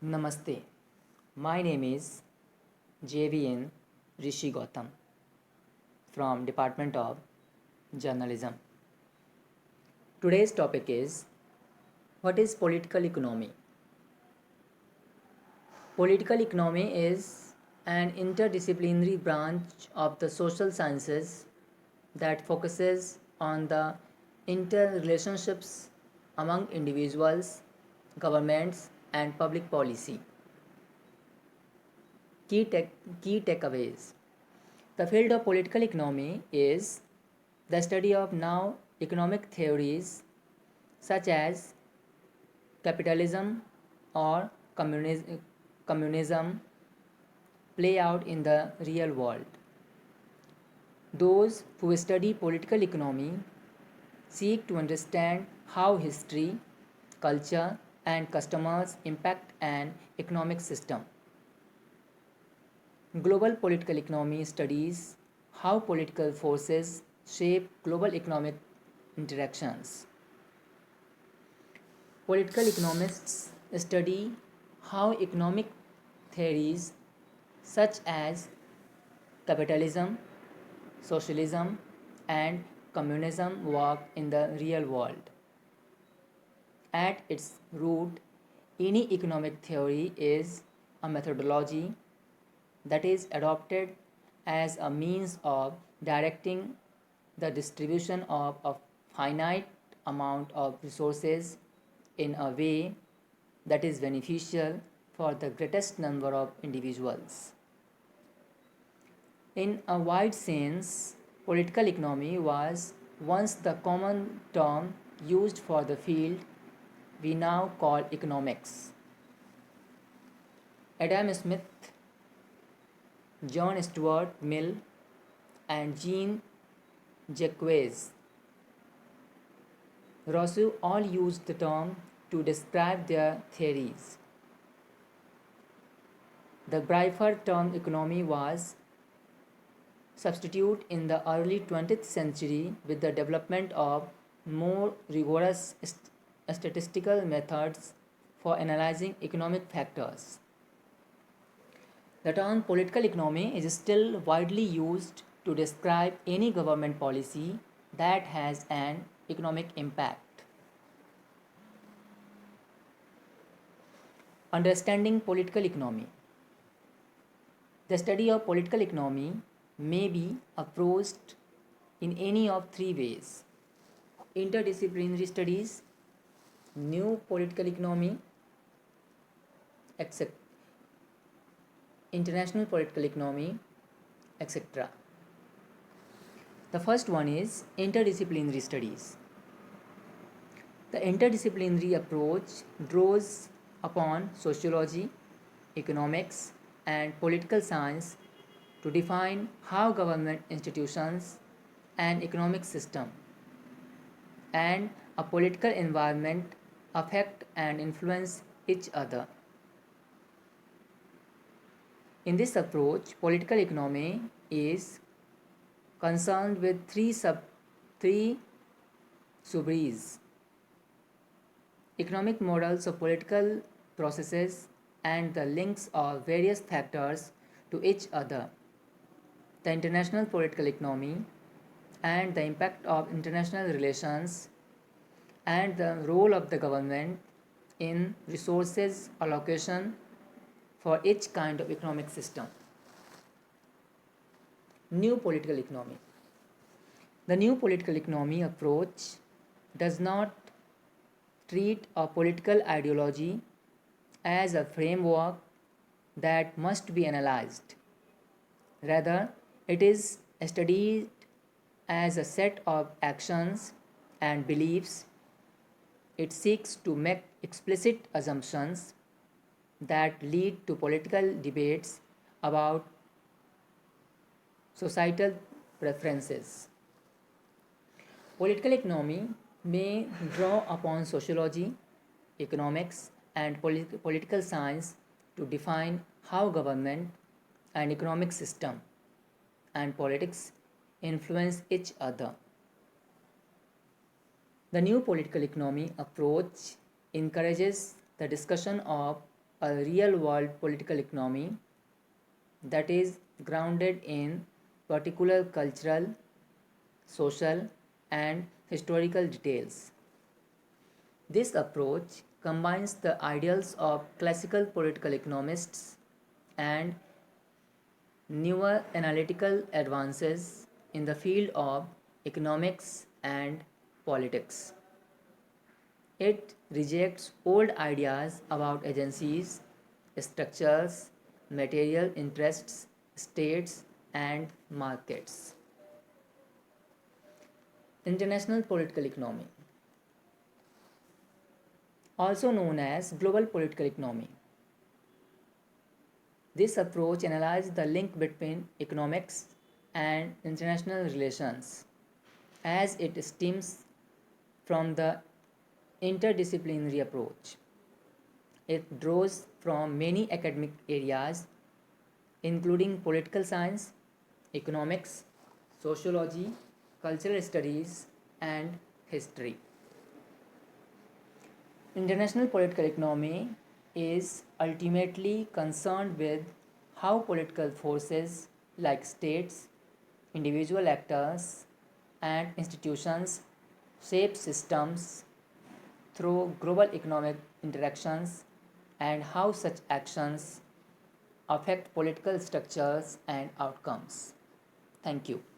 Namaste. My name is JVN Rishi Gautam from Department of Journalism. Today's topic is what is political economy? Political economy is an interdisciplinary branch of the social sciences that focuses on the interrelationships among individuals, governments, and public policy. Key, tech, Key takeaways. The field of political economy is the study of now economic theories such as capitalism or communism play out in the real world. Those who study political economy seek to understand how history, culture, and customers impact an economic system. Global political economy studies how political forces shape global economic interactions. Political economists study how economic theories such as capitalism, socialism, and communism work in the real world. At its root, any economic theory is a methodology that is adopted as a means of directing the distribution of a finite amount of resources in a way that is beneficial for the greatest number of individuals. In a wide sense, political economy was once the common term used for the field we now call economics. Adam Smith, John Stuart Mill, and Jean Jacques Rousseau all used the term to describe their theories. The briefer term economy was substituted in the early 20th century with the development of more rigorous statistical methods for analyzing economic factors. The term political economy is still widely used to describe any government policy that has an economic impact. Understanding political economy. The study of political economy may be approached in any of three ways: interdisciplinary studies, new political economy, etc., international political economy, etc. The first one is interdisciplinary studies. The interdisciplinary approach draws upon sociology, economics, and political science to define how government institutions, an economic system, and a political environment affect and influence each other. In this approach, political economy is concerned with three subrees: economic models of political processes and the links of various factors to each other, the international political economy and the impact of international relations, and the role of the government in resources allocation for each kind of economic system. New political economy. The new political economy approach does not treat a political ideology as a framework that must be analyzed. Rather, it is studied as a set of actions and beliefs. It seeks to make explicit assumptions that lead to political debates about societal preferences. Political economy may draw upon sociology, economics, and political science to define how government and economic system and politics influence each other. The new political economy approach encourages the discussion of a real world political economy that is grounded in particular cultural, social, and historical details. This approach combines the ideals of classical political economists and newer analytical advances in the field of economics and politics. It rejects old ideas about agencies, structures, material interests, states, and markets. International political economy, also known as global political economy. This approach analyzes the link between economics and international relations as it stems from the interdisciplinary approach. It draws from many academic areas including political science, economics, sociology, cultural studies, and history. International political economy is ultimately concerned with how political forces like states, individual actors, and institutions shape systems through global economic interactions and how such actions affect political structures and outcomes. Thank you.